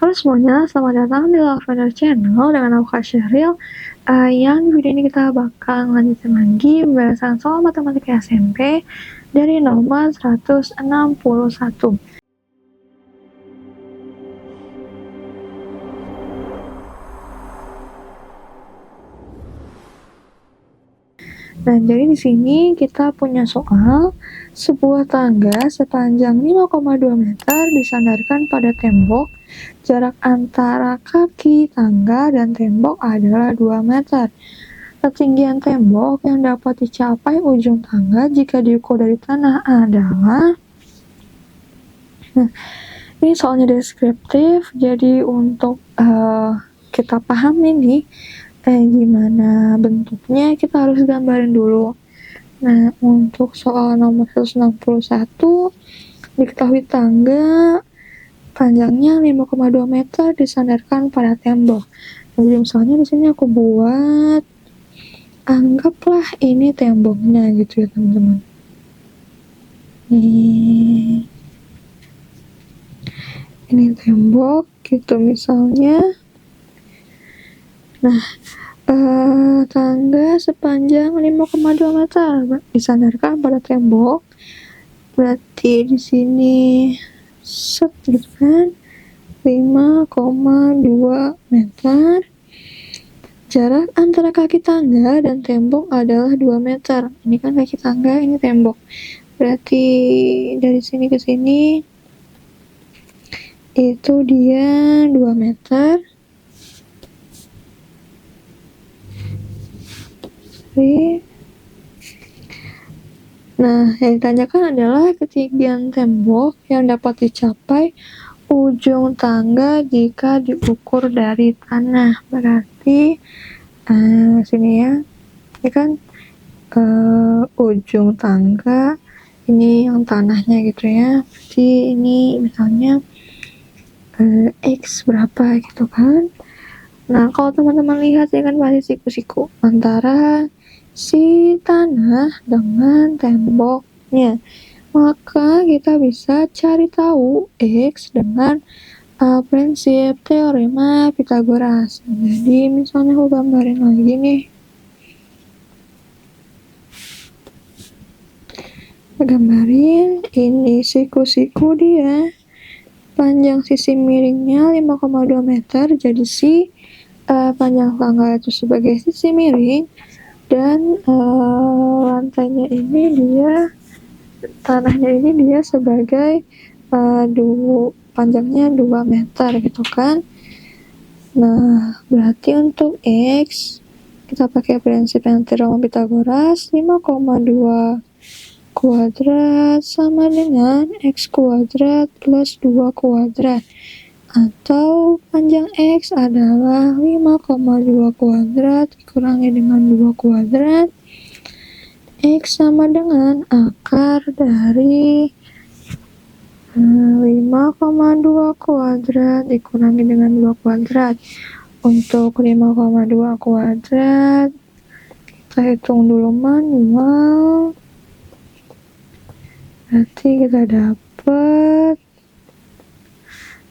Halo semuanya, selamat datang di Lavender Channel dengan aku Kak Sheryl. Yang di video ini kita bakal lanjutin lagi pembahasan soal matematika SMP dari nomor 161. Nah, jadi di sini kita punya soal sebuah tangga sepanjang 5,2 meter disandarkan pada tembok. Jarak antara kaki tangga dan tembok adalah 2 meter. Ketinggian tembok yang dapat dicapai ujung tangga jika diukur dari tanah adalah... Nah, ini soalnya deskriptif, jadi untuk kita pahami nih gimana bentuknya, kita harus gambarin dulu. Nah, untuk soal nomor 161, diketahui tangga panjangnya 5,2 meter disandarkan pada tembok. Nah, jadi misalnya di sini aku buat, anggaplah ini temboknya gitu ya teman-teman. Ini tembok gitu misalnya. Nah, tangga sepanjang 5,2 meter disandarkan pada tembok. Berarti di sini set gitu kan, 5,2 meter. Jarak antara kaki tangga dan tembok adalah 2 meter. Ini kan kaki tangga, ini tembok. Berarti dari sini ke sini itu dia 2 meter. Nah, yang ditanyakan adalah ketinggian tembok yang dapat dicapai ujung tangga jika diukur dari tanah. Berarti sini ya, ini kan ujung tangga, ini yang tanahnya gitu ya. Berarti ini misalnya X berapa gitu kan. Nah, kalau teman-teman lihat ya kan pasti siku-siku antara si tanah dengan temboknya. Maka kita bisa cari tahu X dengan prinsip teorema Pythagoras. Jadi misalnya aku gambarin lagi nih. Gambarin ini siku-siku dia. Panjang sisi miringnya 5,2 meter. Jadi si panjang tangga itu sebagai sisi miring. Dan lantainya ini dia, tanahnya ini dia sebagai panjangnya 2 meter gitu kan. Nah, berarti untuk X kita pakai prinsip yang teorema Pythagoras, 5,2 kuadrat sama dengan X kuadrat plus 2 kuadrat. Atau panjang X adalah 5,2 kuadrat dikurangi dengan 2 kuadrat. X sama dengan akar dari 5,2 kuadrat dikurangi dengan 2 kuadrat. Untuk 5,2 kuadrat kita hitung dulu manual. Berarti kita dapat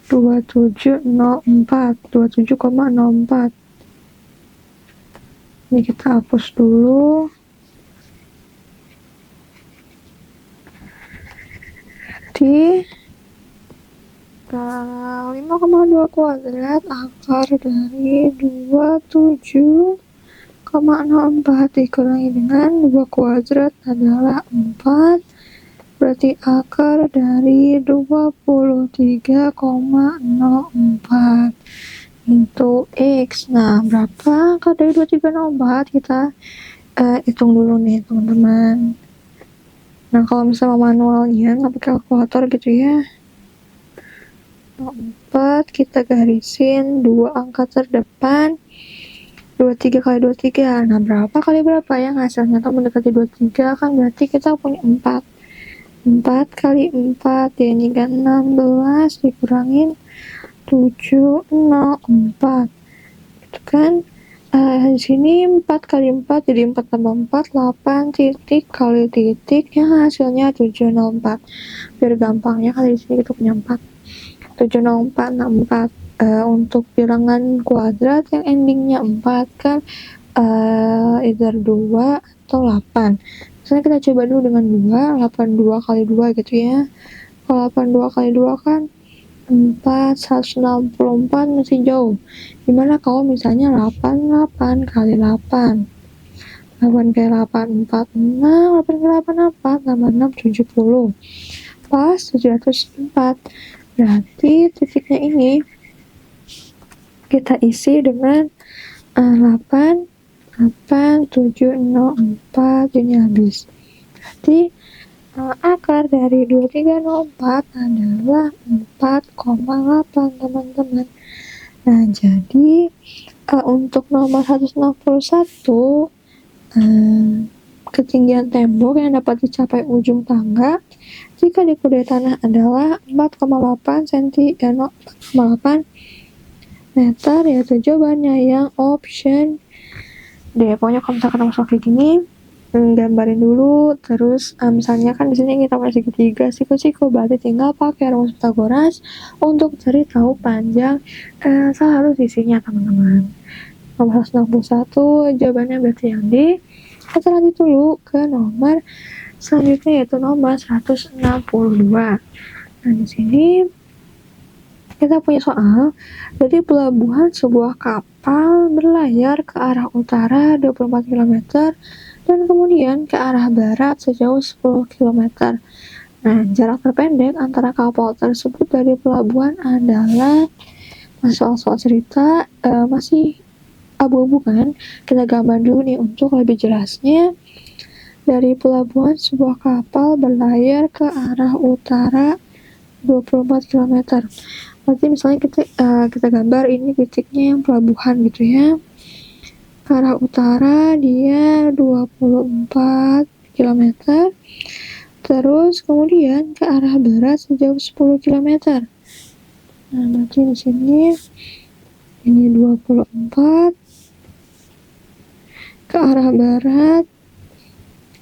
27,04. Ini kita hapus dulu. Berarti 5,2 kuadrat akar dari 27,04 dikurangi dengan 2 kuadrat adalah 4. Berarti akar dari 23,04 into X. Nah, berapa akar dari 23,04? Kita hitung dulu nih teman-teman. Nah, kalau misalnya manualnya nggak pakai kalkulator gitu ya, 4 kita garisin 2 angka terdepan, 23 kali 23. Nah, berapa kali berapa ya hasilnya tuh mendekati 23 kan, berarti kita punya 4 kali 4 ya, ini kan 16 dikurangin 704 gitu kan. Di sini 4 kali 4 jadi 4 tambah 4 8 titik kali titik yang hasilnya 704. Biar gampangnya kali di sini kita punya 4 704 64. untuk bilangan kuadrat yang endingnya 4 kan either 2 atau 8. Misalnya kita coba dulu dengan 2, 82 kali 2 gitu ya. Kalau 82 kali 2 kan 4, 164 masih jauh. Gimana kalau misalnya 88 kali 8? 8 kali 8, 46, 8 kali 8 apa? Tambah 6, 70. Pas 704. Berarti titiknya ini kita isi dengan 8, 8, 7, 0, 4, ini habis. Berarti akar dari 2304 adalah 4,8 teman-teman. Nah, jadi untuk nomor 161 ketinggian tembok yang dapat dicapai ujung tangga jika di kedai tanah adalah 4,8 cm, 4,8 meter, yaitu jawabannya yang option D. Pokoknya kalau misalkan masuk kayak gini, gambarin dulu, terus misalnya kan di sini kita punya segitiga siku-siku, berarti tinggal pakai rumus Pythagoras untuk cari tahu panjang salah satu sisinya teman-teman. Nomor 161 jawabannya berarti yang D. Kita lanjut dulu ke nomor selanjutnya, yaitu nomor 162. Nah, di sini kita punya soal, dari pelabuhan sebuah kapal berlayar ke arah utara 24 km dan kemudian ke arah barat sejauh 10 km. Nah, jarak terpendek antara kapal tersebut dari pelabuhan adalah, soal cerita masih abu-abu kan. Kita gambar dulu nih untuk lebih jelasnya. Dari pelabuhan sebuah kapal berlayar ke arah utara 24 km. Berarti misalnya kita gambar ini titiknya yang pelabuhan gitu ya. Ke arah utara dia 24 km. Terus kemudian ke arah barat sejauh 10 km. Nah, berarti di sini ini 24 ke arah barat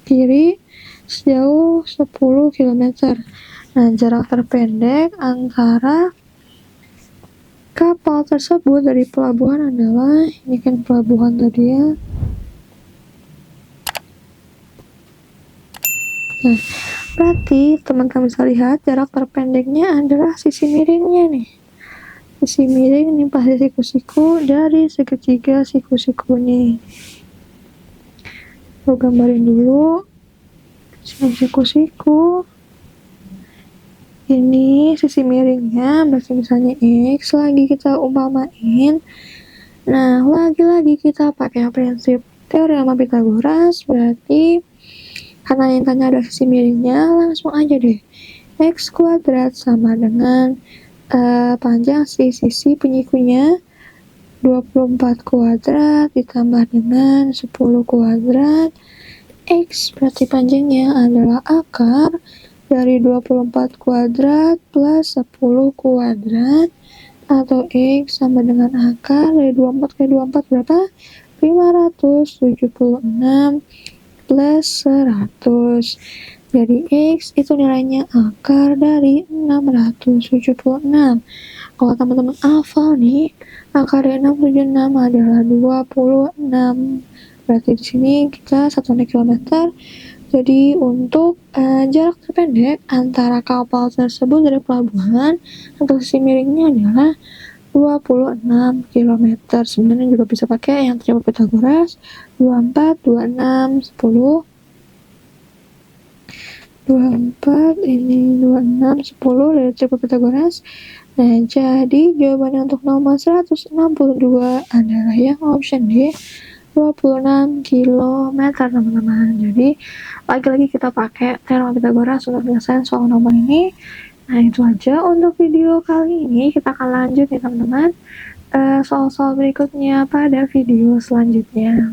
kiri sejauh 10 km. Nah, jarak terpendek antara kapal tersebut dari pelabuhan adalah, ini kan pelabuhan tadi ya. Nah, berarti teman-teman bisa lihat jarak terpendeknya adalah sisi miringnya nih. Sisi miring ini pasti siku-siku dari segitiga siku-siku nih. Gue gambarin dulu siku-siku. Ini sisi miringnya, berarti misalnya X lagi kita umpamain. Nah, lagi-lagi kita pakai prinsip teorema Pythagoras, berarti karena yang tanya ada sisi miringnya, langsung aja deh. X kuadrat sama dengan panjang sisi penyikunya 24 kuadrat ditambah dengan 10 kuadrat. X berarti panjangnya adalah akar dari 24 kuadrat plus 10 kuadrat, atau X sama dengan akar dari 24 kali 24 berapa? 576 plus 100. Jadi X itu nilainya akar dari 676. Kalau teman-teman hafal nih, akar dari 676 adalah 26. Berarti di sini kita 1 kilometer. Jadi untuk jarak terpendek antara kapal tersebut dari pelabuhan atau sisi miringnya adalah 26 km. Sebenarnya juga bisa pakai yang teorema Pythagoras 24, 26, 10. 24 ini 26, 10 dari teorema Pythagoras. Nah, jadi jawabannya untuk nomor 162 adalah yang option D, 26 km teman-teman. Jadi lagi-lagi kita pakai teorema Pythagoras untuk menyelesaikan soal nomor ini. Nah, itu aja untuk video kali ini. Kita akan lanjut nih teman-teman soal-soal berikutnya pada video selanjutnya.